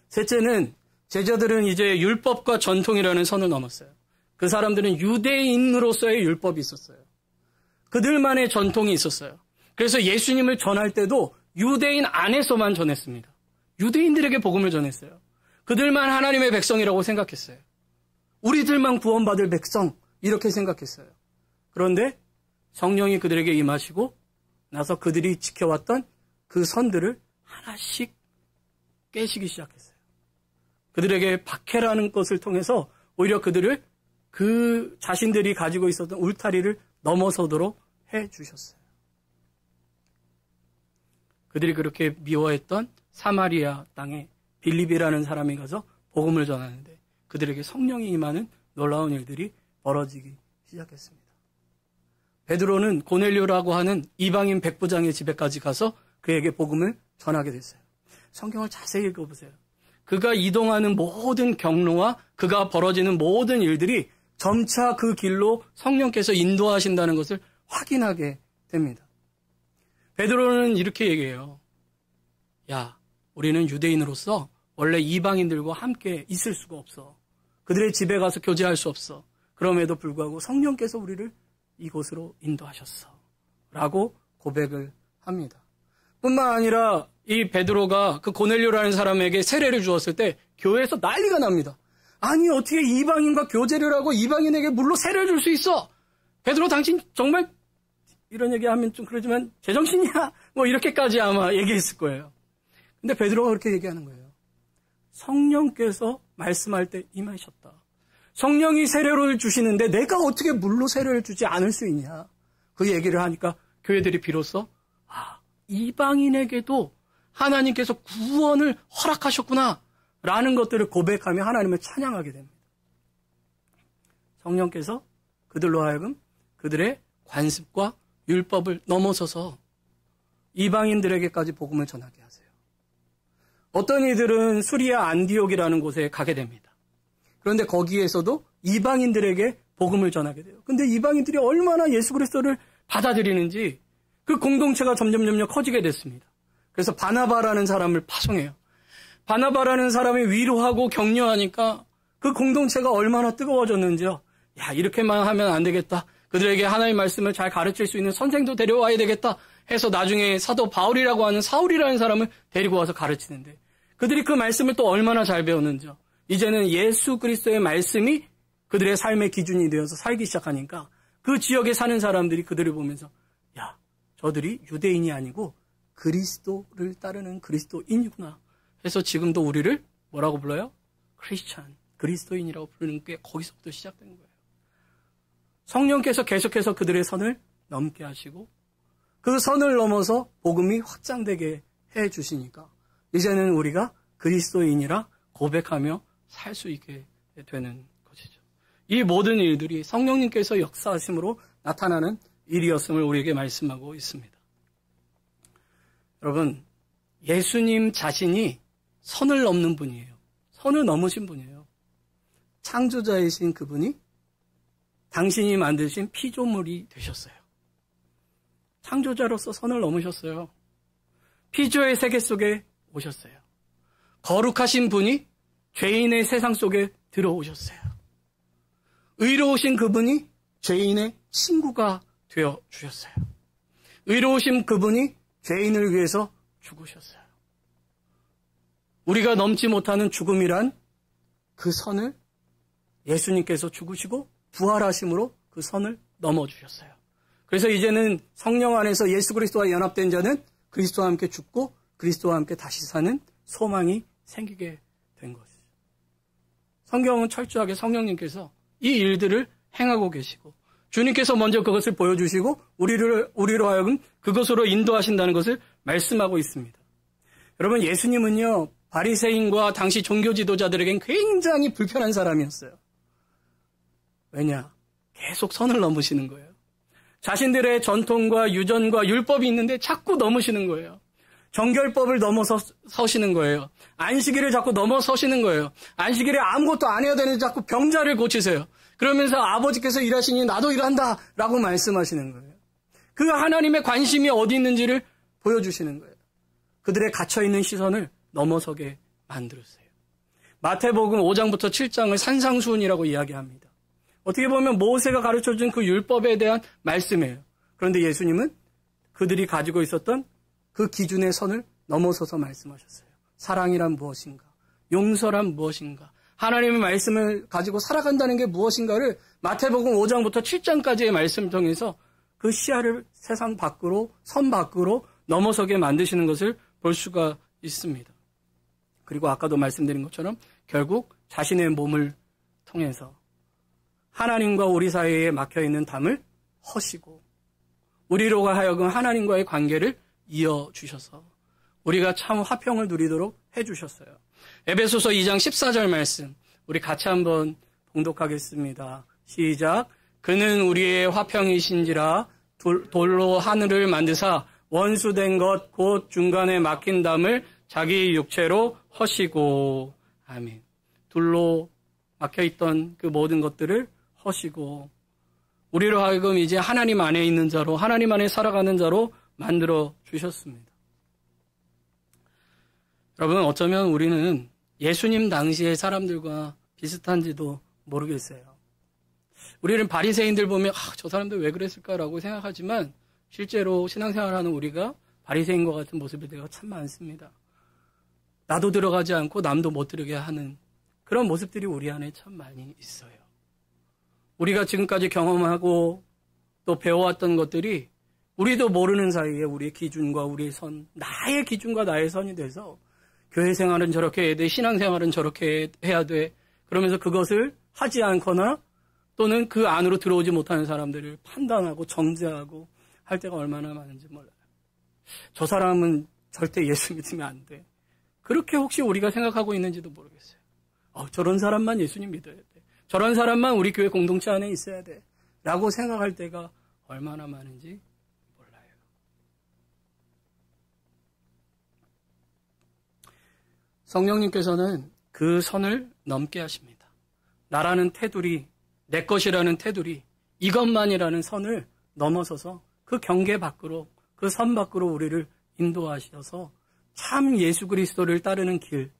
셋째는 제자들은 이제 율법과 전통이라는 선을 넘었어요. 그 사람들은 유대인으로서의 율법이 있었어요. 그들만의 전통이 있었어요. 그래서 예수님을 전할 때도 유대인 안에서만 전했습니다. 유대인들에게 복음을 전했어요. 그들만 하나님의 백성이라고 생각했어요. 우리들만 구원받을 백성 이렇게 생각했어요. 그런데 성령이 그들에게 임하시고 나서 그들이 지켜왔던 그 선들을 하나씩 깨시기 시작했어요. 그들에게 박해라는 것을 통해서 오히려 그들을 그 자신들이 가지고 있었던 울타리를 넘어서도록 해주셨어요. 그들이 그렇게 미워했던 사마리아 땅에 빌립이라는 사람이 가서 복음을 전하는데 그들에게 성령이 임하는 놀라운 일들이 벌어지기 시작했습니다. 베드로는 고넬료라고 하는 이방인 백부장의 집에까지 가서 그에게 복음을 전하게 됐어요. 성경을 자세히 읽어보세요. 그가 이동하는 모든 경로와 그가 벌어지는 모든 일들이 점차 그 길로 성령께서 인도하신다는 것을 확인하게 됩니다. 베드로는 이렇게 얘기해요. 야, 우리는 유대인으로서 원래 이방인들과 함께 있을 수가 없어. 그들의 집에 가서 교제할 수 없어. 그럼에도 불구하고 성령께서 우리를 이곳으로 인도하셨어. 라고 고백을 합니다. 뿐만 아니라 이 베드로가 그 고넬료라는 사람에게 세례를 주었을 때 교회에서 난리가 납니다. 아니, 어떻게 이방인과 교제를 하고 이방인에게 물로 세례를 줄 수 있어? 베드로, 당신 정말 이런 얘기하면 좀 그러지만 제정신이야? 뭐 이렇게까지 아마 얘기했을 거예요. 근데 베드로가 그렇게 얘기하는 거예요. 성령께서 말씀할 때 임하셨다. 성령이 세례를 주시는데 내가 어떻게 물로 세례를 주지 않을 수 있냐? 그 얘기를 하니까 교회들이 비로소 이방인에게도 하나님께서 구원을 허락하셨구나 라는 것들을 고백하며 하나님을 찬양하게 됩니다. 성령께서 그들로 하여금 그들의 관습과 율법을 넘어서서 이방인들에게까지 복음을 전하게 하세요. 어떤 이들은 수리아 안디옥이라는 곳에 가게 됩니다. 그런데 거기에서도 이방인들에게 복음을 전하게 돼요. 근데 이방인들이 얼마나 예수 그리스도를 받아들이는지 그 공동체가 점점 커지게 됐습니다. 그래서 바나바라는 사람을 파송해요. 바나바라는 사람이 위로하고 격려하니까 그 공동체가 얼마나 뜨거워졌는지요. 야, 이렇게만 하면 안 되겠다. 그들에게 하나님의 말씀을 잘 가르칠 수 있는 선생도 데려와야 되겠다 해서 나중에 사도 바울이라고 하는 사울이라는 사람을 데리고 와서 가르치는데 그들이 그 말씀을 또 얼마나 잘 배웠는지요. 이제는 예수 그리스도의 말씀이 그들의 삶의 기준이 되어서 살기 시작하니까 그 지역에 사는 사람들이 그들을 보면서 야, 저들이 유대인이 아니고 그리스도를 따르는 그리스도인이구나 해서 지금도 우리를 뭐라고 불러요? 크리스찬, 그리스도인이라고 부르는 게 거기서부터 시작된 거예요. 성령께서 계속해서 그들의 선을 넘게 하시고 그 선을 넘어서 복음이 확장되게 해 주시니까 이제는 우리가 그리스도인이라 고백하며 살 수 있게 되는 것이죠. 이 모든 일들이 성령님께서 역사하심으로 나타나는 일이었음을 우리에게 말씀하고 있습니다. 여러분, 예수님 자신이 선을 넘는 분이에요. 선을 넘으신 분이에요. 창조자이신 그분이 당신이 만드신 피조물이 되셨어요. 창조자로서 선을 넘으셨어요. 피조의 세계 속에 오셨어요. 거룩하신 분이 죄인의 세상 속에 들어오셨어요. 의로우신 그분이 죄인의 친구가 되어 주셨어요. 의로우신 그분이 죄인을 위해서 죽으셨어요. 우리가 넘지 못하는 죽음이란 그 선을 예수님께서 죽으시고 부활하심으로 그 선을 넘어주셨어요. 그래서 이제는 성령 안에서 예수 그리스도와 연합된 자는 그리스도와 함께 죽고 그리스도와 함께 다시 사는 소망이 생기게 된 것이죠. 성경은 철저하게 성령님께서 이 일들을 행하고 계시고 주님께서 먼저 그것을 보여주시고 우리로 하여금 그것으로 인도하신다는 것을 말씀하고 있습니다. 여러분, 예수님은요, 바리새인과 당시 종교 지도자들에겐 굉장히 불편한 사람이었어요. 왜냐? 계속 선을 넘으시는 거예요. 자신들의 전통과 유전과 율법이 있는데 자꾸 넘으시는 거예요. 정결법을 넘어서시는 거예요. 안식일을 자꾸 넘어서시는 거예요. 안식일에 아무것도 안 해야 되는데 자꾸 병자를 고치세요. 그러면서 아버지께서 일하시니 나도 일한다 라고 말씀하시는 거예요. 그 하나님의 관심이 어디 있는지를 보여주시는 거예요. 그들의 갇혀있는 시선을 넘어서게 만들었어요. 마태복음 5장부터 7장을 산상수훈이라고 이야기합니다. 어떻게 보면 모세가 가르쳐준 그 율법에 대한 말씀이에요. 그런데 예수님은 그들이 가지고 있었던 그 기준의 선을 넘어서서 말씀하셨어요. 사랑이란 무엇인가? 용서란 무엇인가? 하나님의 말씀을 가지고 살아간다는 게 무엇인가를 마태복음 5장부터 7장까지의 말씀을 통해서 그 시야를 세상 밖으로, 선 밖으로 넘어서게 만드시는 것을 볼 수가 있습니다. 그리고 아까도 말씀드린 것처럼 결국 자신의 몸을 통해서 하나님과 우리 사이에 막혀있는 담을 허시고 우리로 하여금 하나님과의 관계를 이어주셔서 우리가 참 화평을 누리도록 해주셨어요. 에베소서 2장 14절 말씀 우리 같이 한번 봉독하겠습니다. 시작. 그는 우리의 화평이신지라 돌로 하늘을 만드사 원수된 것 곧 중간에 막힌 담을 자기 육체로 허시고. 아멘. 둘로 막혀있던 그 모든 것들을 허시고 우리로 하여금 이제 하나님 안에 있는 자로 하나님 안에 살아가는 자로 만들어 주셨습니다. 여러분, 어쩌면 우리는 예수님 당시의 사람들과 비슷한지도 모르겠어요. 우리는 바리새인들 보면 저 사람들 왜 그랬을까라고 생각하지만 실제로 신앙생활하는 우리가 바리새인과 같은 모습일 때가 참 많습니다. 나도 들어가지 않고 남도 못 들어게 하는 그런 모습들이 우리 안에 참 많이 있어요. 우리가 지금까지 경험하고 또 배워왔던 것들이 우리도 모르는 사이에 우리의 기준과 우리의 선, 나의 기준과 나의 선이 돼서 교회 생활은 저렇게 해야 돼, 신앙생활은 저렇게 해야 돼. 그러면서 그것을 하지 않거나 또는 그 안으로 들어오지 못하는 사람들을 판단하고 정죄하고 할 때가 얼마나 많은지 몰라요. 저 사람은 절대 예수 믿으면 안 돼. 그렇게 혹시 우리가 생각하고 있는지도 모르겠어요. 저런 사람만 예수님 믿어야 돼. 저런 사람만 우리 교회 공동체 안에 있어야 돼. 라고 생각할 때가 얼마나 많은지 몰라요. 성령님께서는 그 선을 넘게 하십니다. 나라는 테두리, 내 것이라는 테두리, 이것만이라는 선을 넘어서서 그 경계 밖으로, 그 선 밖으로 우리를 인도하셔서 참 예수 그리스도를 따르는 길,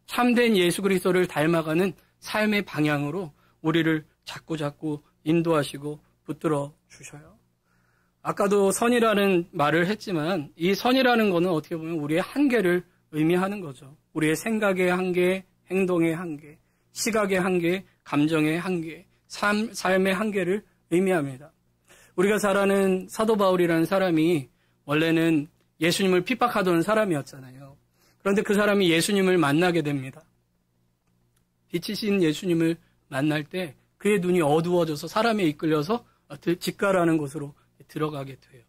참된 예수 그리스도를 닮아가는 삶의 방향으로 우리를 자꾸 인도하시고 붙들어 주셔요. 아까도 선이라는 말을 했지만 이 선이라는 거는 어떻게 보면 우리의 한계를 의미하는 거죠. 우리의 생각의 한계, 행동의 한계, 시각의 한계, 감정의 한계, 삶의 한계를 의미합니다. 우리가 잘 아는 사도 바울이라는 사람이 원래는 예수님을 핍박하던 사람이었잖아요. 그런데 그 사람이 예수님을 만나게 됩니다. 빛이신 예수님을 만날 때 그의 눈이 어두워져서 사람에 이끌려서 직가라는 곳으로 들어가게 돼요.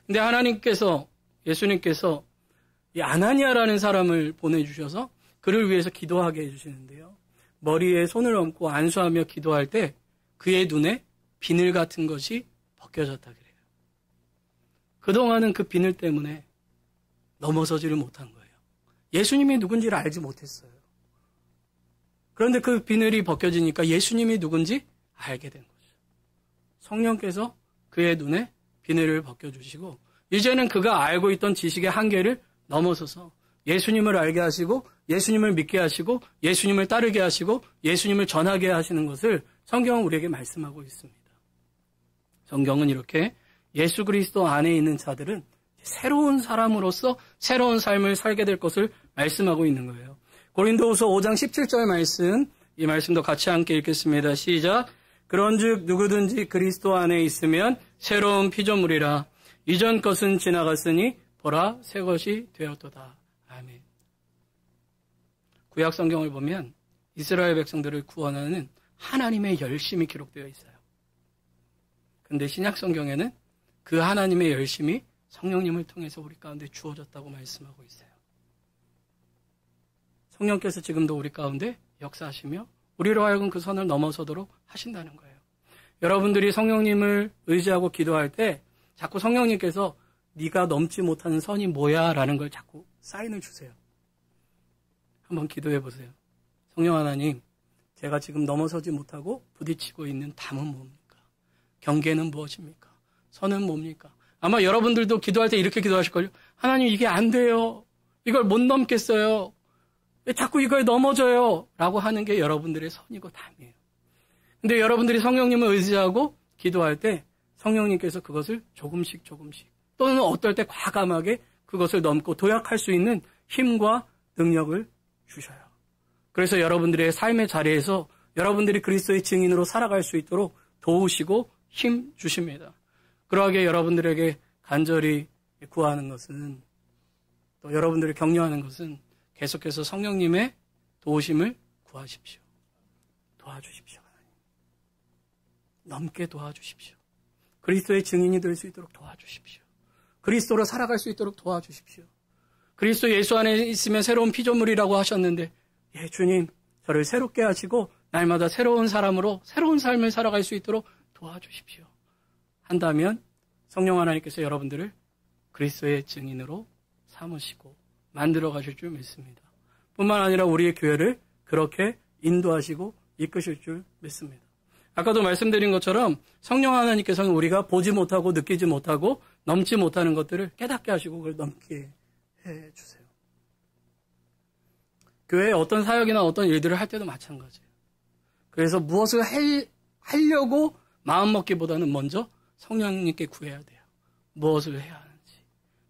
근데 예수님께서 이 아나니아라는 사람을 보내주셔서 그를 위해서 기도하게 해주시는데요. 머리에 손을 얹고 안수하며 기도할 때 그의 눈에 비늘 같은 것이 벗겨졌다 그래요. 그동안은 그 비늘 때문에 넘어서지를 못한 거예요. 예수님이 누군지를 알지 못했어요. 그런데 그 비늘이 벗겨지니까 예수님이 누군지 알게 된 거죠. 성령께서 그의 눈에 비늘을 벗겨주시고 이제는 그가 알고 있던 지식의 한계를 넘어서서 예수님을 알게 하시고 예수님을 믿게 하시고 예수님을 따르게 하시고 예수님을 전하게 하시는 것을 성경은 우리에게 말씀하고 있습니다. 성경은 이렇게 예수 그리스도 안에 있는 자들은 새로운 사람으로서 새로운 삶을 살게 될 것을 말씀하고 있는 거예요. 고린도후서 5장 17절 말씀, 이 말씀도 같이 함께 읽겠습니다. 시작. 그런즉 누구든지 그리스도 안에 있으면 새로운 피조물이라. 이전 것은 지나갔으니 보라 새 것이 되었도다. 아멘. 구약 성경을 보면 이스라엘 백성들을 구원하는 하나님의 열심이 기록되어 있어요. 그런데 신약 성경에는 그 하나님의 열심이 성령님을 통해서 우리 가운데 주어졌다고 말씀하고 있어요. 성령께서 지금도 우리 가운데 역사하시며 우리로 하여금 그 선을 넘어서도록 하신다는 거예요. 여러분들이 성령님을 의지하고 기도할 때 자꾸 성령님께서 네가 넘지 못하는 선이 뭐야? 라는 걸 자꾸 사인을 주세요. 한번 기도해 보세요. 성령 하나님, 제가 지금 넘어서지 못하고 부딪히고 있는 담은 뭡니까? 경계는 무엇입니까? 선은 뭡니까? 아마 여러분들도 기도할 때 이렇게 기도하실걸요. 하나님 이게 안 돼요. 이걸 못 넘겠어요. 왜 자꾸 이걸 넘어져요? 라고 하는 게 여러분들의 선이고 담이에요. 근데 여러분들이 성령님을 의지하고 기도할 때 성령님께서 그것을 조금씩 또는 어떨 때 과감하게 그것을 넘고 도약할 수 있는 힘과 능력을 주셔요. 그래서 여러분들의 삶의 자리에서 여러분들이 그리스도의 증인으로 살아갈 수 있도록 도우시고 힘 주십니다. 그러하게 여러분들에게 간절히 구하는 것은 또 여러분들을 격려하는 것은 계속해서 성령님의 도우심을 구하십시오. 도와주십시오. 하나님. 넘게 도와주십시오. 그리스도의 증인이 될 수 있도록 도와주십시오. 그리스도로 살아갈 수 있도록 도와주십시오. 그리스도 예수 안에 있으면 새로운 피조물이라고 하셨는데 예, 주님 저를 새롭게 하시고 날마다 새로운 사람으로 새로운 삶을 살아갈 수 있도록 도와주십시오. 한다면 성령 하나님께서 여러분들을 그리스도의 증인으로 삼으시고 만들어 가실 줄 믿습니다. 뿐만 아니라 우리의 교회를 그렇게 인도하시고 이끄실 줄 믿습니다. 아까도 말씀드린 것처럼 성령 하나님께서는 우리가 보지 못하고 느끼지 못하고 넘지 못하는 것들을 깨닫게 하시고 그걸 넘게 해주세요. 교회에 어떤 사역이나 어떤 일들을 할 때도 마찬가지예요. 그래서 무엇을 하려고 마음먹기보다는 먼저 성령님께 구해야 돼요. 무엇을 해야 하는지,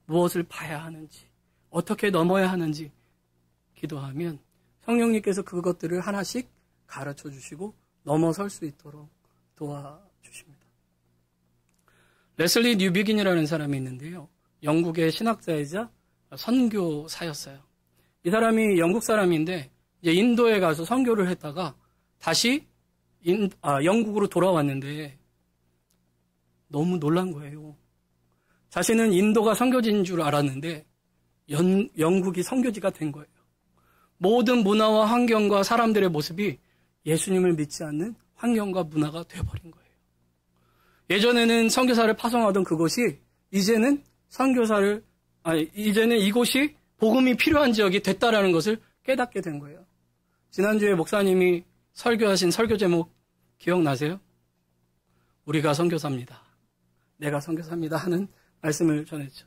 무엇을 봐야 하는지, 어떻게 넘어야 하는지 기도하면 성령님께서 그것들을 하나씩 가르쳐 주시고 넘어설 수 있도록 도와주십니다. 레슬리 뉴비긴이라는 사람이 있는데요. 영국의 신학자이자 선교사였어요. 이 사람이 영국 사람인데 이제 인도에 가서 선교를 했다가 다시 영국으로 돌아왔는데 너무 놀란 거예요. 자신은 인도가 선교지인 줄 알았는데 영국이 선교지가 된 거예요. 모든 문화와 환경과 사람들의 모습이 예수님을 믿지 않는 환경과 문화가 돼버린 거예요. 예전에는 선교사를 파송하던 그곳이 이제는 이제는 이곳이 복음이 필요한 지역이 됐다라는 것을 깨닫게 된 거예요. 지난주에 목사님이 설교하신 설교 제목 기억나세요? 우리가 선교사입니다. 내가 선교사입니다 하는 말씀을 전했죠.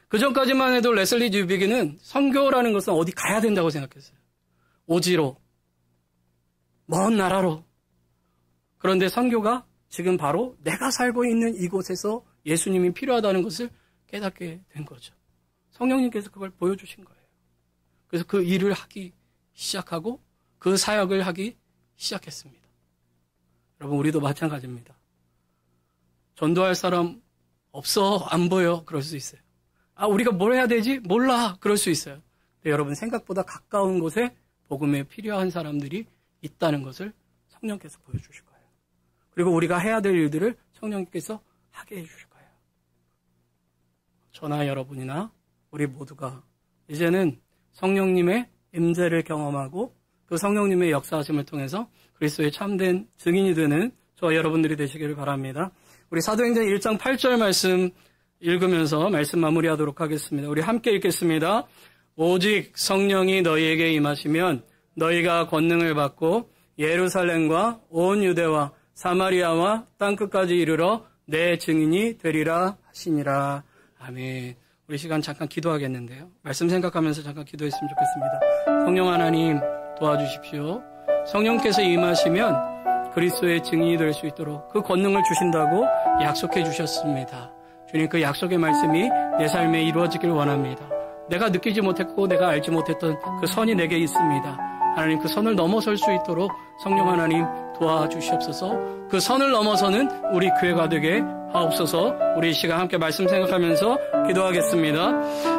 그 전까지만 해도 레슬리 뉴비기는 선교라는 것은 어디 가야 된다고 생각했어요. 오지로, 먼 나라로. 그런데 선교가 지금 바로 내가 살고 있는 이곳에서 예수님이 필요하다는 것을 깨닫게 된 거죠. 성령님께서 그걸 보여주신 거예요. 그래서 그 일을 하기 시작하고 그 사역을 하기 시작했습니다. 여러분, 우리도 마찬가지입니다. 전도할 사람 없어, 안 보여, 그럴 수 있어요. 우리가 뭘 해야 되지? 몰라, 그럴 수 있어요. 근데 여러분, 생각보다 가까운 곳에 복음에 필요한 사람들이 있다는 것을 성령께서 보여주실 거예요. 그리고 우리가 해야 될 일들을 성령께서 하게 해주실 거예요. 저나 여러분이나 우리 모두가 이제는 성령님의 임재를 경험하고 그 성령님의 역사하심을 통해서 그리스도의 참된 증인이 되는 저와 여러분들이 되시기를 바랍니다. 우리 사도행전 1장 8절 말씀 읽으면서 말씀 마무리하도록 하겠습니다. 우리 함께 읽겠습니다. 오직 성령이 너희에게 임하시면 너희가 권능을 받고 예루살렘과 온 유대와 사마리아와 땅끝까지 이르러 내 증인이 되리라 하시니라. 아멘. 우리 시간 잠깐 기도하겠는데요. 말씀 생각하면서 잠깐 기도했으면 좋겠습니다. 성령 하나님 도와주십시오. 성령께서 임하시면 그리스도의 증인이 될 수 있도록 그 권능을 주신다고 약속해 주셨습니다. 주님, 그 약속의 말씀이 내 삶에 이루어지길 원합니다. 내가 느끼지 못했고 내가 알지 못했던 그 선이 내게 있습니다. 하나님, 그 선을 넘어설 수 있도록 성령 하나님 도와주시옵소서. 그 선을 넘어서는 우리 교회가 되게 하옵소서. 우리 이 시간 함께 말씀 생각하면서 기도하겠습니다.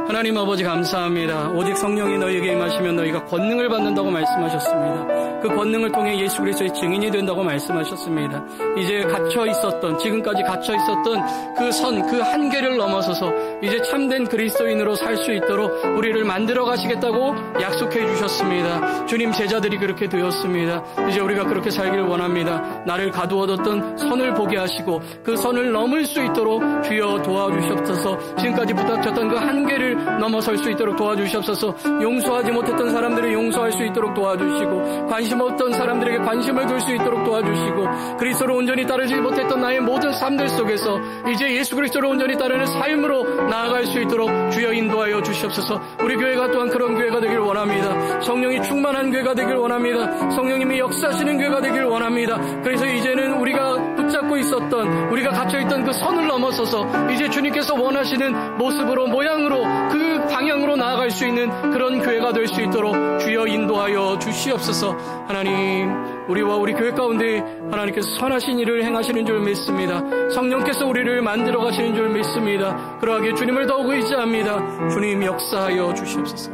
하나님 아버지 감사합니다. 오직 성령이 너희에게 임하시면 너희가 권능을 받는다고 말씀하셨습니다. 그 권능을 통해 예수 그리스도의 증인이 된다고 말씀하셨습니다. 이제 갇혀 있었던, 지금까지 갇혀 있었던 그 선, 그 한계를 넘어서서 이제 참된 그리스도인으로 살 수 있도록 우리를 만들어 가시겠다고 약속해 주셨습니다. 주님, 제자들이 그렇게 되었습니다. 이제 우리가 그렇게 살기를 원합니다. 나를 가두어뒀던 선을 보게 하시고 그 선을 넘을 수 있도록 주여 도와주시옵소서. 지금까지 부닥쳤던 그 한계를 넘어설 수 있도록 도와주시옵소서. 용서하지 못했던 사람들을 용서할 수 있도록 도와주시고, 관심 없던 사람들에게 관심을 둘 수 있도록 도와주시고, 그리스도를 온전히 따르지 못했던 나의 모든 삶들 속에서 이제 예수 그리스도를 온전히 따르는 삶으로 나아갈 수 있도록 주여 인도하여 주시옵소서. 우리 교회가 또한 그런 교회가 되길 원합니다. 성령이 충만한 교회가 되길 원합니다. 성령님이 역사하시는 교회가 되길 원합니다. 그래서 이제는 우리가 붙잡고 있었던, 우리가 갇혀있던 그 선을 넘어서서 이제 주님께서 원하시는 모습으로, 모양으로, 그 방향으로 나아갈 수 있는 그런 교회가 될 수 있도록 주여 인도하여 주시옵소서. 하나님, 우리와 우리 교회 가운데 하나님께서 선하신 일을 행하시는 줄 믿습니다. 성령께서 우리를 만들어 가시는 줄 믿습니다. 그러하기에 주님을 더욱 의지합니다. 주님 역사하여 주시옵소서.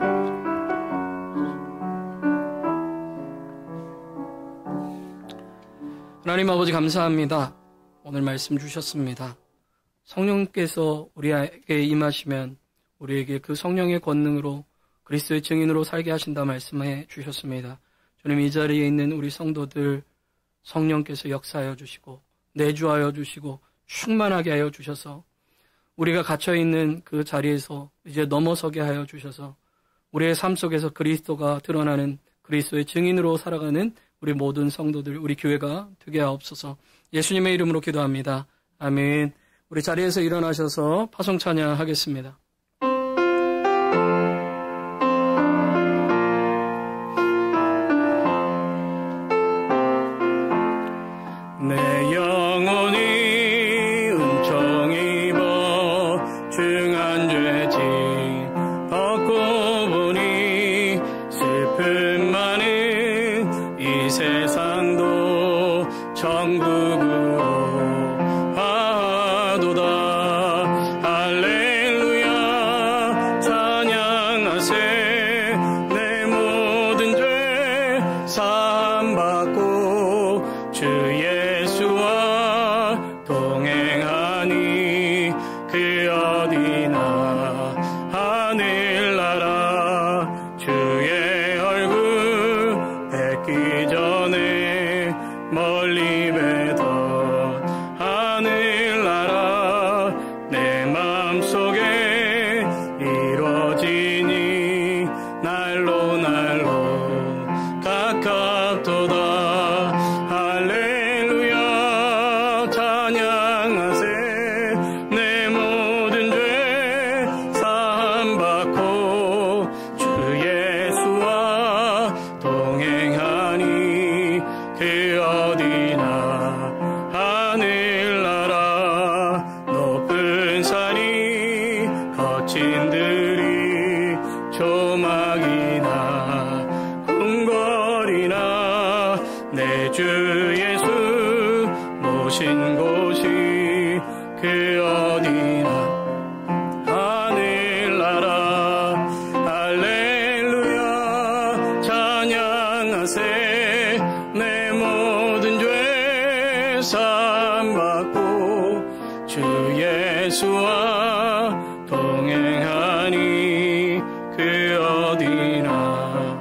하나님 아버지 감사합니다. 오늘 말씀 주셨습니다. 성령께서 우리에게 임하시면 우리에게 그 성령의 권능으로 그리스도의 증인으로 살게 하신다 말씀해 주셨습니다. 주님, 이 자리에 있는 우리 성도들 성령께서 역사하여 주시고 내주하여 주시고 충만하게 하여 주셔서 우리가 갇혀있는 그 자리에서 이제 넘어서게 하여 주셔서 우리의 삶 속에서 그리스도가 드러나는 그리스도의 증인으로 살아가는 우리 모든 성도들, 우리 교회가 되게 하옵소서. 예수님의 이름으로 기도합니다. 아멘. 우리 자리에서 일어나셔서 파송 찬양하겠습니다. 내 영혼이 은총 입어 중한 죄짐 벗고 보니 슬픔 많은 이 세상도 천국으로 하도다. 할렐루야 찬양하세. 내 모든 죄 사함받고 주 예수와 동행하니 그 어디나 하늘나라 주의 얼굴 뵙기 전에 멀리 뵈던 하늘나라 내 맘속에 이루어지니 날로 날로 가깝도다. 할렐루야 찬양하세. 내 모든 죄 사함받고 주 예수와 동행하니 그 어디나 하늘나라 높은 산이 거친 들이 조막이나 궁궐이나 내 주 예수 모신 곳이 그 어디나 하늘나라. 할렐루야 찬양하세. 내 모든 죄 사함받고 주 예수와 동행하니 그 어디나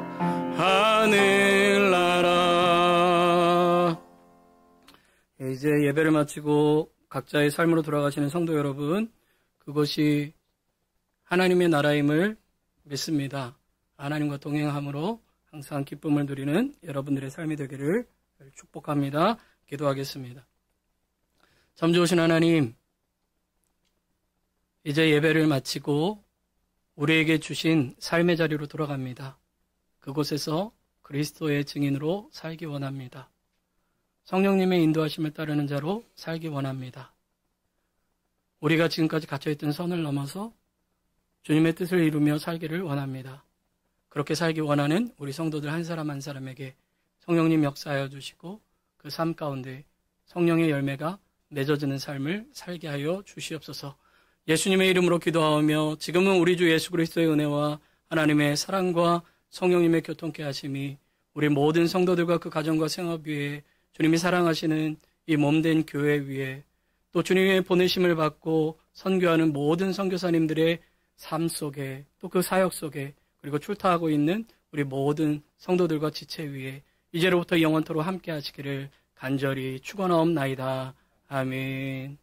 하늘나라. 이제 예배를 마치고 각자의 삶으로 돌아가시는 성도 여러분, 그것이 하나님의 나라임을 믿습니다. 하나님과 동행함으로 항상 기쁨을 누리는 여러분들의 삶이 되기를 축복합니다. 기도하겠습니다. 참 좋으신 하나님, 이제 예배를 마치고 우리에게 주신 삶의 자리로 돌아갑니다. 그곳에서 그리스도의 증인으로 살기 원합니다. 성령님의 인도하심을 따르는 자로 살기 원합니다. 우리가 지금까지 갇혀있던 선을 넘어서 주님의 뜻을 이루며 살기를 원합니다. 그렇게 살기 원하는 우리 성도들 한 사람 한 사람에게 성령님 역사하여 주시고 그 삶 가운데 성령의 열매가 맺어지는 삶을 살게 하여 주시옵소서. 예수님의 이름으로 기도하오며 지금은 우리 주 예수 그리스도의 은혜와 하나님의 사랑과 성령님의 교통케 하심이 우리 모든 성도들과 그 가정과 생업 위에 주님이 사랑하시는 이 몸된 교회 위에 또 주님의 보내심을 받고 선교하는 모든 선교사님들의 삶 속에 또 그 사역 속에 그리고 출타하고 있는 우리 모든 성도들과 지체 위에 이제로부터 영원토록 함께 하시기를 간절히 축원하옵나이다. 아멘.